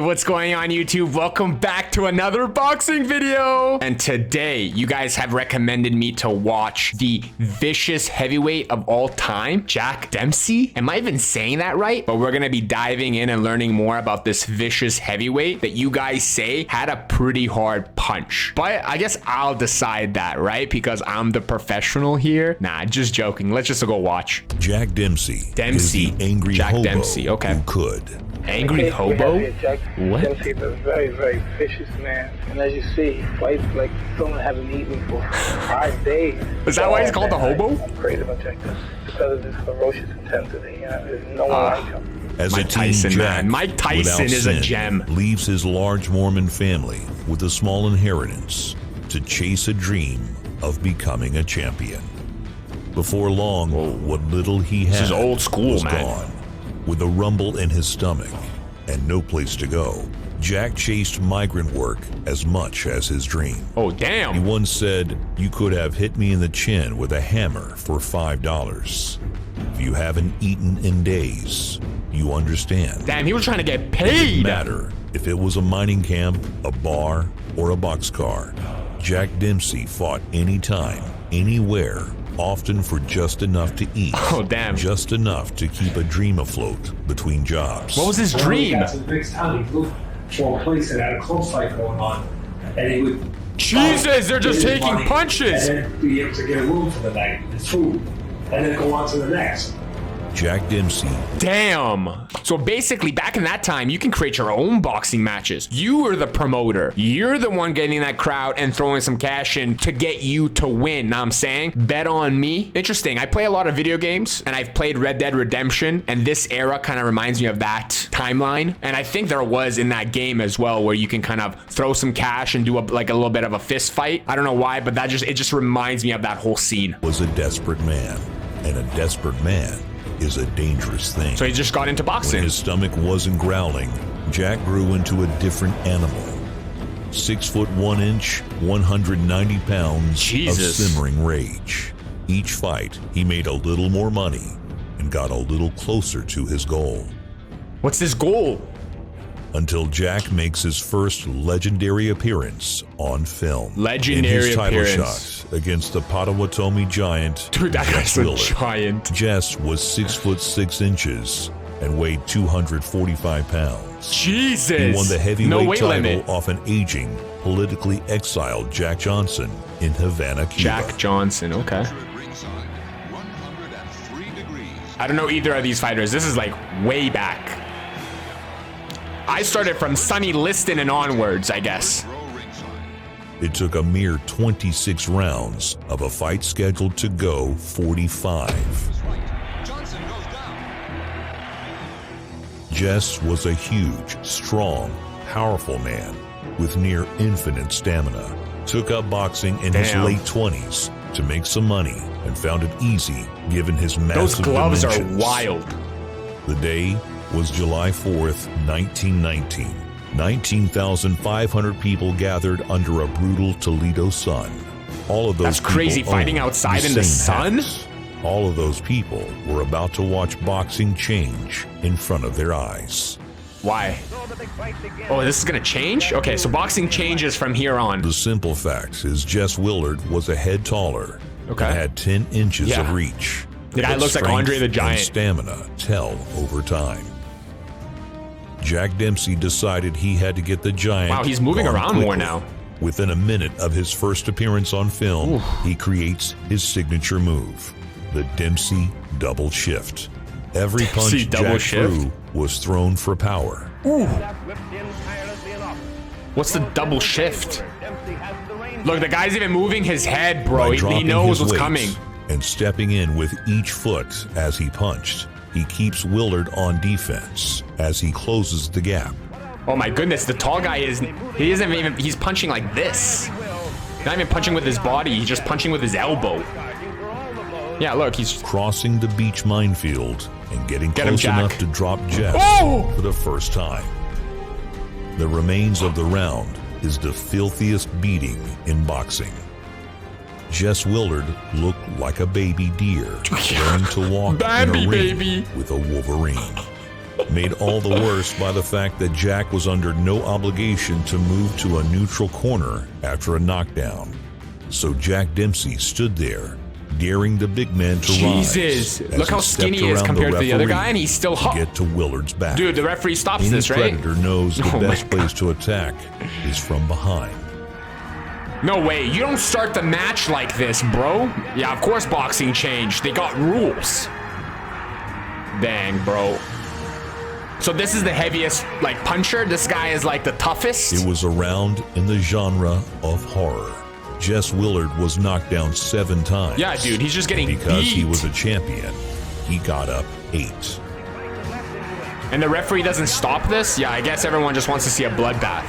What's going on, YouTube? Welcome back to another boxing video. And today, you guys have recommended me to watch the vicious heavyweight of all time, Jack Dempsey. Am I even saying that right? But we're gonna be diving in and learning more about this vicious heavyweight that you guys say had a pretty hard punch. But I guess I'll decide that, right? Because I'm the professional here. Nah, just joking. Let's just go watch. Jack Dempsey. Is the angry Jack hobo Dempsey, okay. who could. Angry hobo? Jack What? Dempsey is a very, very vicious man. And as you see, he fights like someone haven't eaten for 5 days. Is that why he's called the hobo? I'm crazy about Jack Dempsey because of this ferocious intensity. There's no one like him. As Mike a teen, Tyson, Jack, man. Mike Tyson without is a sin, gem. leaves his large Mormon family with a small inheritance to chase a dream of becoming a champion. Before long, what little he had is old school, was man. gone. With a rumble in his stomach and no place to go, Jack chased migrant work as much as his dream. Oh, He damn. once said, "You could have hit me in the chin with a hammer for $5. If you haven't eaten in days, you understand." Damn, he was trying to get It paid. didn't matter if it was a mining camp, a bar, or a boxcar. Jack Dempsey fought anytime, anywhere, often for just enough to eat. Oh, damn. Just enough to keep a dream afloat between jobs. What was his dream? Got some big town. He'd look for a place that had a club fight going on, and he would. Jesus, they're just get his taking money punches. And then be able to get a room for the night, and food, and then go on to the next. Jack Dempsey. Damn. So basically, back in that time, you can create your own boxing matches. You were the promoter. You're the one getting that crowd and throwing some cash in to get you to win. Know what I'm saying? Bet on me. Interesting. I play a lot of video games, and I've played Red Dead Redemption, and this era kind of reminds me of that timeline. And I think there was in that game as well, where you can kind of throw some cash and do like a little bit of a fist fight. I don't know why, but it just reminds me of that whole scene. Was a desperate man, and a desperate man is a dangerous thing. So he just got into When boxing. his stomach wasn't growling, Jack grew into a different animal. 6'1", 190 pounds Jesus. of simmering rage. Each fight, he made a little more money and got a little closer to his goal. What's his goal? Until Jack makes his first legendary appearance on film. Legendary in his title appearance. shot against the Potawatomi giant, Dude, that Jess guy's a Willard. giant. Jess was 6'6" and weighed 245 pounds. Jesus. He won the heavyweight no weight title limit. off an aging, politically exiled Jack Johnson in Havana, Cuba. Jack Johnson, okay. I don't know either of these fighters. This is like way back. I started from Sonny Liston and onwards, I guess. It took a mere 26 rounds of a fight scheduled to go 45. Jess was a huge, strong, powerful man with near infinite stamina. Took up boxing in his Damn. late 20s to make some money and found it easy given his massive Those gloves dimensions. are wild. The day was July 4th, 1919. 19,500 people gathered under a brutal Toledo sun. All of those That's crazy, people fighting owned outside in the same sun? hats. All of those people were about to watch boxing change in front of their eyes. Why? Oh, this is gonna change? Okay, so boxing changes from here on. The simple fact is Jess Willard was a head taller Okay. and had 10 inches Yeah. of reach. The guy But looks like strength Andre the and Giant. stamina tell over time. Jack Dempsey decided he had to get the giant. Wow, he's moving gone around more quickly. now. Within a minute of his first appearance on film, he creates his signature move, the Dempsey double shift. Every Dempsey punch double Jack shift? threw was thrown for power. What's the double shift? Look, the guy's even moving his head, bro. By He dropping knows his what's weight coming. and stepping in with each foot as he punched, he keeps Willard on defense as he closes the gap. Oh my goodness, the tall guy he's punching like this. Not even punching with his body, he's just punching with his elbow. Yeah, look, he's... Crossing the beach minefield and getting Get him, close Jack. enough to drop Jess Oh! for the first time. The remains of the round is the filthiest beating in boxing. Jess Willard looked like a baby deer learning to walk in Baby, a ring baby. with a wolverine. made all the worse by the fact that Jack was under no obligation to move to a neutral corner after a knockdown. So Jack Dempsey stood there, daring the big man to Jesus, rise. look how skinny he is compared to the other guy, and he's still to get to Willard's back. Dude, the referee stops Any this, right? predator knows the best place to attack is from behind. No way, you don't start the match like this, bro. Yeah, of course boxing changed. They got rules. Dang, bro. So this is the heaviest, like, puncher? This guy is, like, the toughest? It was a round in the genre of horror. Jess Willard was knocked down 7 times. Yeah, dude, he's just getting because beat. he was a champion. He got up 8. And the referee doesn't stop this? Yeah, I guess everyone just wants to see a bloodbath.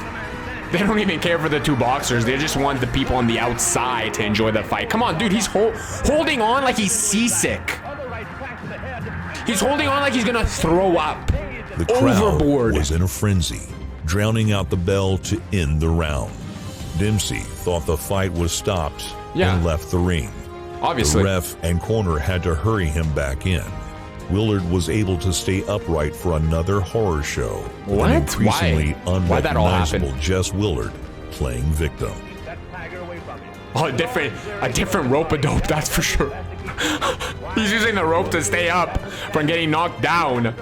They don't even care for the 2 boxers. They just want the people on the outside to enjoy the fight. Come on, dude, he's holding on like he's seasick. He's holding on like he's gonna throw up. The crowd Overboard. was in a frenzy, drowning out the bell to end the round. Dempsey thought the fight was stopped and left the ring. Obviously. The ref and corner had to hurry him back in. Willard was able to stay upright for another horror show. What? An increasingly Why that all unrecognizable happened? Jess Willard playing victim. Oh, a different rope-a-dope, that's for sure. He's using the rope to stay up from getting knocked down.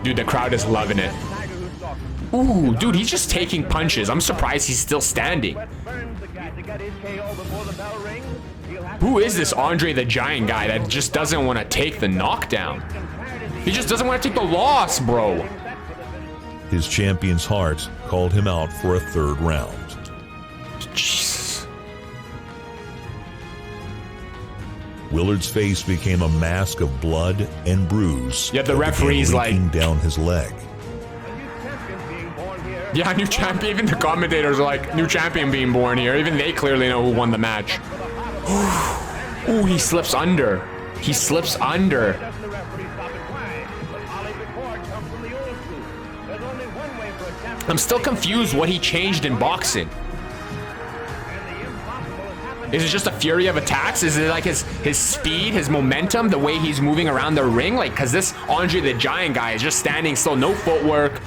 Dude, the crowd is loving it. Ooh, dude, he's just taking punches. I'm surprised he's still standing. Who is this Andre the Giant guy that just doesn't want to take the knockdown? He just doesn't want to take the loss, bro. His champion's heart called him out for a 3rd round. Jesus. Willard's face became a mask of blood and bruise. Yeah, the that referee's began like- leaking down his leg. Yeah, new champion. Even the commentators are like, new champion being born here. Even they clearly know who won the match. Ooh, he slips under. He slips under. I'm still confused what he changed in boxing. Is it just a fury of attacks? Is it like his speed, his momentum, the way he's moving around the ring? Like, because this Andre the Giant guy is just standing still, no footwork,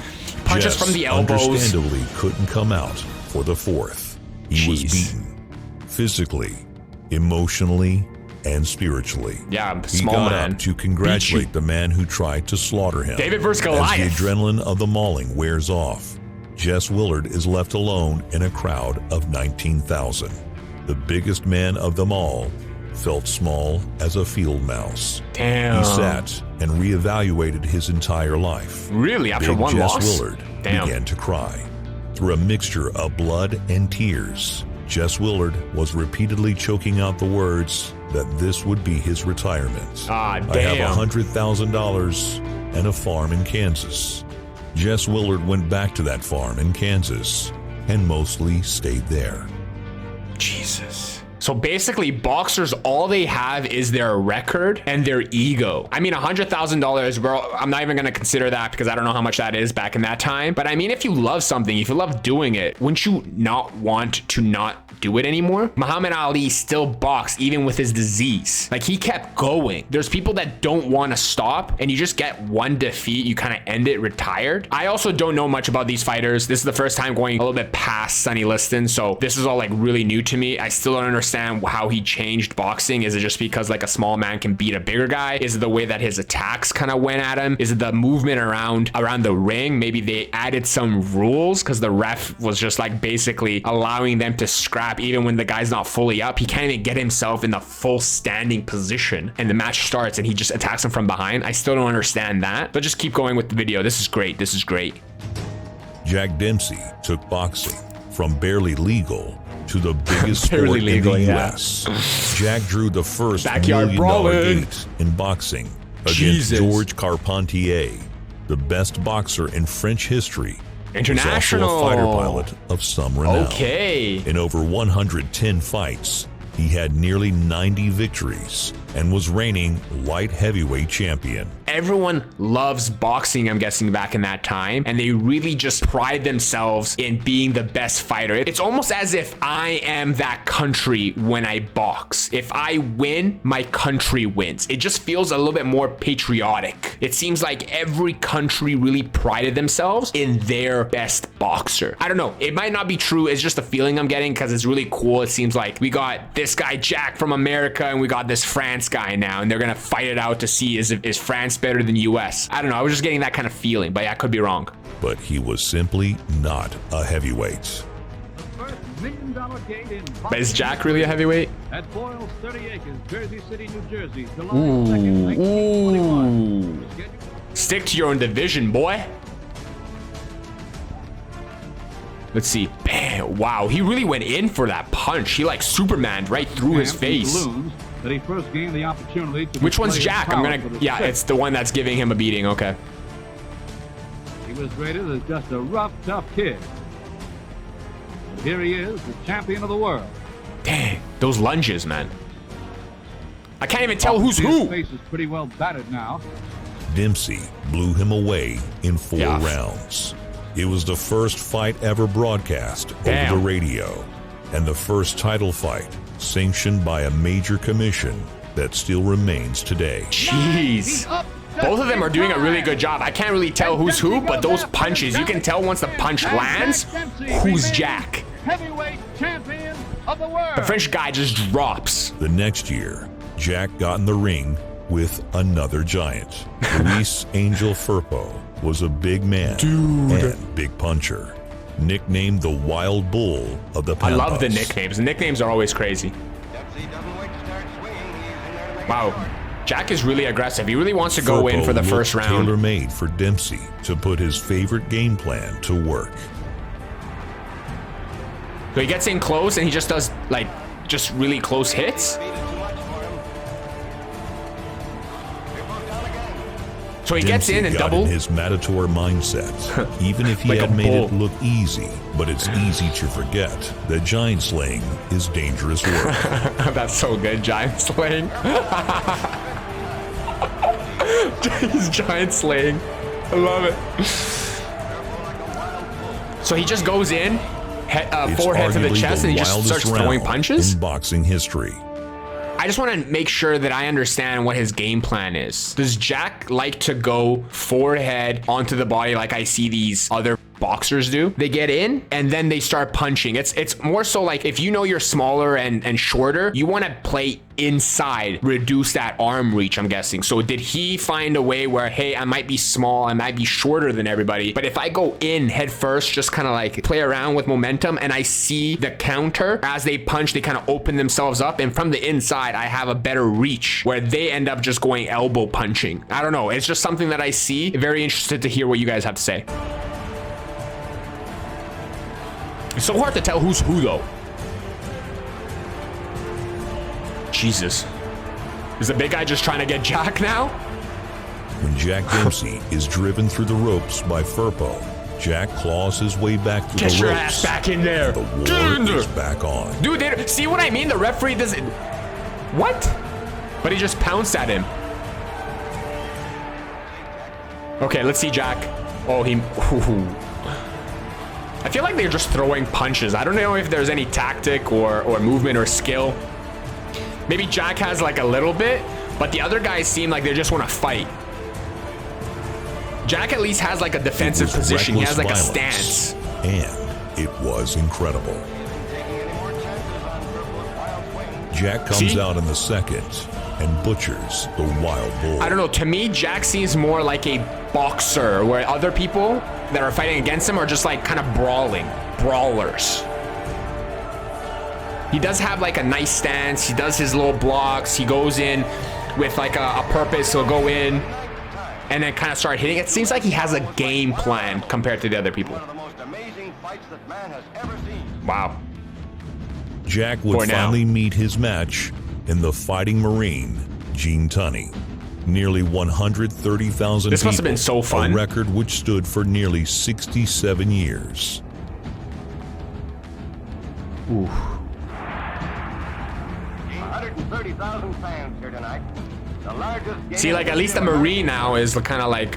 punches Jess from the elbows. Understandably couldn't come out for the 4th. He was beaten physically, emotionally, and spiritually. Yeah, He small got man. up to congratulate the man who tried to slaughter him. David versus Goliath. As the adrenaline of the mauling wears off, Jess Willard is left alone in a crowd of 19,000. The biggest man of them all felt small as a field mouse. Damn. He sat and reevaluated his entire life. Really? After Big one Jess loss? Willard Damn. began to cry. Through a mixture of blood and tears, Jess Willard was repeatedly choking out the words that this would be his retirement. Ah, damn. I have $100,000 and a farm in Kansas. Jess Willard went back to that farm in Kansas and mostly stayed there. Jesus. So basically, boxers, all they have is their record and their ego. I mean, $100,000, bro, I'm not even going to consider that because I don't know how much that is back in that time. But I mean, if you love something, if you love doing it, wouldn't you not want to not do it anymore? Muhammad Ali still boxed even with his disease. Like, he kept going. There's people that don't want to stop, and you just get one defeat, you kind of end it retired. I also don't know much about these fighters. This is the first time going a little bit past Sonny Liston, so this is all like really new to me. I still don't understand how he changed boxing. Is it just because like a small man can beat a bigger guy? Is it the way that his attacks kind of went at him? Is it the movement around the ring? Maybe they added some rules because the ref was just like basically allowing them to scrap even when the guy's not fully up. He can't even get himself in the full standing position, and the match starts and he just attacks him from behind. I still don't understand that, but just keep going with the video. This is great. This is great. Jack Dempsey took boxing from barely legal to the biggest sport Barely legal, in the yeah. U.S. Jack drew the first Backyard $1 million brawling. gate in boxing against Jesus. George Carpentier, the best boxer in French history. International. He was also a fighter pilot of some renown. Okay. In over 110 fights, he had nearly 90 victories and was reigning light heavyweight champion. Everyone loves boxing, I'm guessing, back in that time, and they really just pride themselves in being the best fighter. It's almost as if I am that country when I box. If I win, my country wins. It just feels a little bit more patriotic. It seems like every country really prided themselves in their best boxer. I don't know. It might not be true. It's just a feeling I'm getting because it's really cool. It seems like we got this guy Jack from America and we got this France guy now, and they're gonna fight it out to see is France better than US. I don't know. I was just getting that kind of feeling, but yeah, I could be wrong. But he was simply not a heavyweight. But is Jack really a heavyweight? At Boyle's 30 Acres, Jersey City, New Jersey, July Ooh, 2nd, 1921. Stick to your own division, boy. Let's see. Bam. Wow, he really went in for that punch. He like Superman'd right through his face. That he first gained the opportunity to Which one's display his Jack? I'm power gonna, for the yeah, stick. it's the one that's giving him a beating. Okay. He was rated as just a rough, tough kid. But here he is, the champion of the world. Dang, those lunges, man. I can't even tell who's His who. face is pretty well battered now. Dempsey blew him away in 4 Yeah. rounds. It was the first fight ever broadcast Damn. over the radio, and the first title fight sanctioned by a major commission that still remains today. Jeez. Both of them are doing a really good job. I can't really tell who's who, but those punches, you can tell once the punch lands, who's Jack. Heavyweight champion of the world. The French guy just drops. The next year, Jack got in the ring with another giant. Luis Angel Firpo was a big man and big puncher, nicknamed the Wild Bull of the I Pampas. love the nicknames. The nicknames are always crazy. Wow. Jack is really aggressive. He really wants to go in Firpo for the first looked round. tailor-made for Dempsey to put his favorite game plan to work. So he gets in close and he just does like just really close hits. So he gets in and got double. in his Matador mindset, even if he Like had a made it bull. look easy. But it's easy to forget that giant slaying is dangerous work. That's so good, giant slaying. He's giant slaying. I love it. So he just goes in, It's forehead to the arguably chest, and he just wildest starts throwing round punches. in boxing history. I just want to make sure that I understand what his game plan is. Does Jack like to go forehead onto the body like I see these other boxers do? They get in and then they start punching. It's more so like if you know you're smaller and shorter, you want to play inside, reduce that arm reach, I'm guessing. So did he find a way where, hey, I might be small, I might be shorter than everybody, but if I go in head first, just kind of like play around with momentum, and I see the counter as they punch, they kind of open themselves up, and from the inside I have a better reach where they end up just going elbow punching. I don't know, it's just something that I see. Very interested to hear what you guys have to say. It's so hard to tell who's who though. Jesus. Is the big guy just trying to get Jack now? When Jack Dempsey is driven through the ropes by Firpo, Jack claws his way back through Get the your ropes. ass back in there. The Get in war there. is back on. Dude, they, see what I mean? The referee doesn't... What? But he just pounced at him. Okay, let's see Jack. Oh, he... Ooh. I feel like they're just throwing punches. I don't know if there's any tactic or movement or skill. Maybe Jack has like a little bit, but the other guys seem like they just want to fight. Jack at least has like a defensive It was position. He has like a reckless stance. And it was incredible. Jack comes See? out in the second and butchers the Wild Bull. I don't know. To me, Jack seems more like a boxer, where other people that are fighting against him are just like kind of brawlers. He does have like a nice stance. He does his little blocks. He goes in with like a purpose. He'll go in and then kind of start hitting. It seems like he has a game plan compared to the other people. Wow. Jack would For now. finally meet his match in the Fighting Marine, Gene Tunney. Nearly 130,000 This people. must have been so fun. A record which stood for nearly 67 years. Ooh. 130,000 fans here tonight. The largest game. See, like, at least the Marine now is kind of like...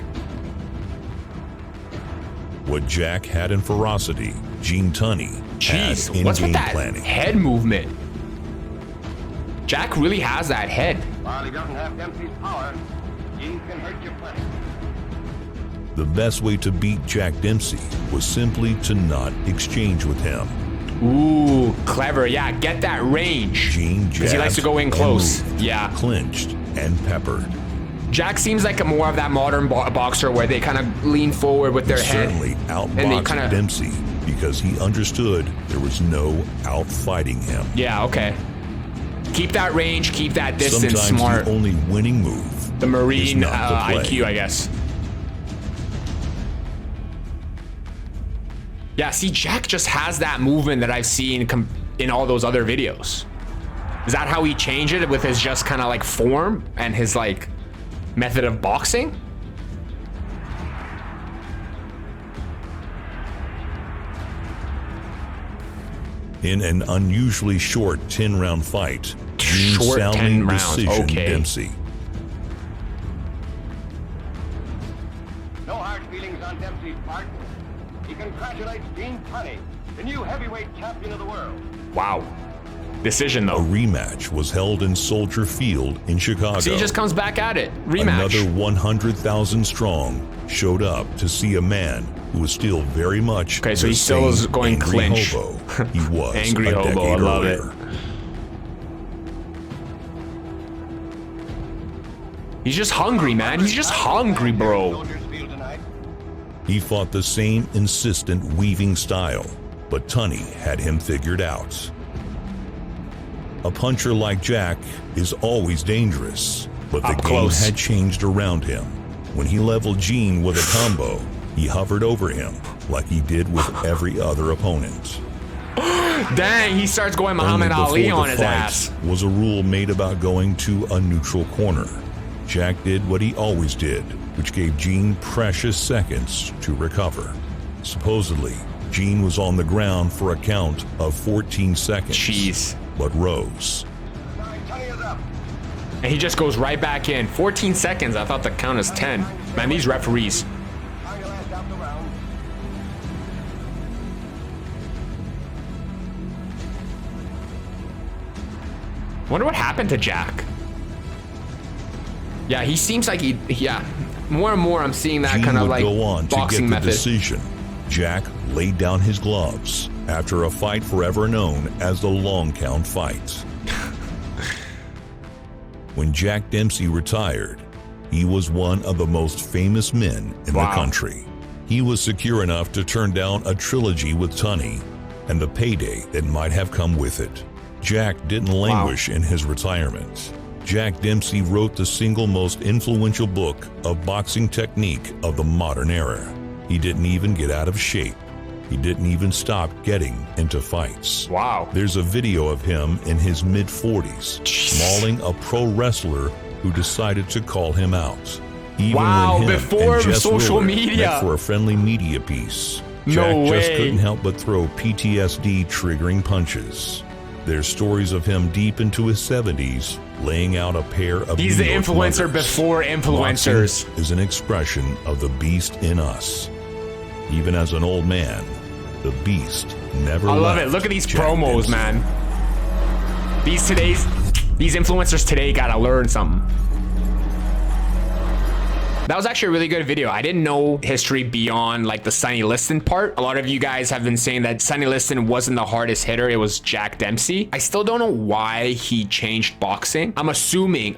What Jack had in ferocity, Gene Tunney Jeez, had in what's with game that planning. head movement? Jack really has that head. While he doesn't have Dempsey's power, Gene can hurt you plenty. The best way to beat Jack Dempsey was simply to not exchange with him. Ooh, clever. Yeah, get that range. Gene Because he likes to go in jabbed close. and moved, Yeah. clinched and peppered. Jack seems like a more of that modern boxer where they kind of lean forward with their He head. certainly and they outboxed kinda- Dempsey because he understood there was no outfighting him. Yeah, okay. Keep that range, keep that distance. Sometimes Smart. the only winning move The is Marine not to play. IQ, I guess. Yeah, see, Jack just has that movement that I've seen in all those other videos. Is that how he changed it with his just kind of like form and his like method of boxing? In an unusually short 10-round fight, Gene Short 10 soundly rounds, decisioned okay. Dempsey. No hard feelings on Dempsey's part. He congratulates Gene Tunney, the new heavyweight champion of the world. Wow. Decision A though. rematch was held in Soldier Field in Chicago. So he just comes back at it. Rematch. Another 100,000 strong showed up to see a man who was still very much Okay, so the he still is same going angry clinch. hobo he was Angry a hobo, decade I love it. earlier. He's just hungry, man. He's just hungry, bro. Soldiers Field tonight. He fought the same insistent weaving style, but Tunney had him figured out. A puncher like Jack is always dangerous, but the Up game close. had changed around him. When he leveled Gene with a combo, he hovered over him like he did with every other opponent. Dang, he starts going Only Muhammad Ali before on the his fight ass. was a rule made about going to a neutral corner. Jack did what he always did, which gave Gene precious seconds to recover. Supposedly, Gene was on the ground for a count of 14 seconds, Jeez. but rose. Tunney is up. And he just goes right back in. 14 seconds. I thought the count is 10. Man, these referees. Trying to last out the round. Wonder what happened to Jack. Yeah, he seems like yeah. More and more I'm seeing that Gene kind of would like go on to boxing get the method. decision. Jack laid down his gloves after a fight forever known as the long count fight. When Jack Dempsey retired, he was one of the most famous men in the country. He was secure enough to turn down a trilogy with Tunney and the payday that might have come with it. Jack didn't languish in his retirement. Jack Dempsey wrote the single most influential book of boxing technique of the modern era. He didn't even get out of shape. He didn't even stop getting into fights. Wow. There's a video of him in his mid-40s, mauling a pro wrestler who decided to call him out. Even Wow, when him before and Jess social Willard media. met for a friendly media piece, No Jack just way. couldn't help but throw PTSD triggering punches. There's stories of him deep into his 70s laying out a pair of He's New the York influencer mothers. before influencers. Boxing is an expression of the beast in us. Even as an old man, the beast never I love left it. Look at these Jack promos, Dempsey. man. These influencers today gotta learn something. That was actually a really good video. I didn't know history beyond like the Sonny Liston part. A lot of you guys have been saying that Sonny Liston wasn't the hardest hitter. It was Jack Dempsey. I still don't know why he changed boxing. I'm assuming,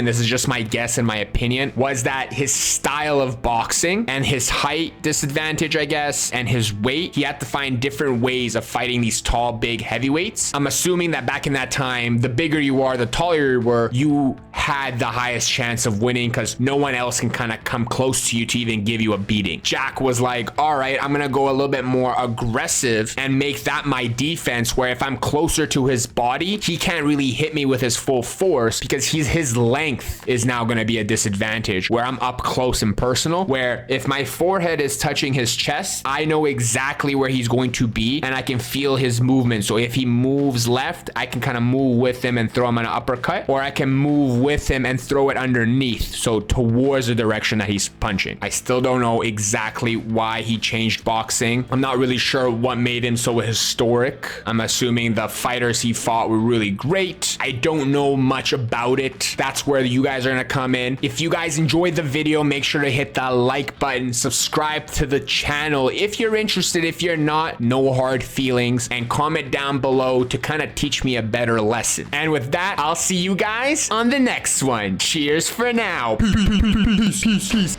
this is just my guess and my opinion, was that his style of boxing and his height disadvantage, I guess, and his weight, he had to find different ways of fighting these tall, big heavyweights. I'm assuming that back in that time, the bigger you are, the taller you were, you had the highest chance of winning because no one else can kind kind of come close to you to even give you a beating. Jack was like, all right, I'm gonna go a little bit more aggressive and make that my defense, where if I'm closer to his body, he can't really hit me with his full force because his length is now gonna be a disadvantage, where I'm up close and personal, where if my forehead is touching his chest, I know exactly where he's going to be and I can feel his movement. So if he moves left, I can kind of move with him and throw him an uppercut, or I can move with him and throw it underneath, so towards the direction that he's punching. I still don't know exactly why he changed boxing. I'm not really sure what made him so historic. I'm assuming the fighters he fought were really great. I don't know much about it. That's where you guys are gonna come in. If you guys enjoyed the video, make sure to hit that like button, subscribe to the channel if you're interested. If you're not, no hard feelings, and comment down below to kind of teach me a better lesson. And with that, I'll see you guys on the next one. Cheers for now. Peace.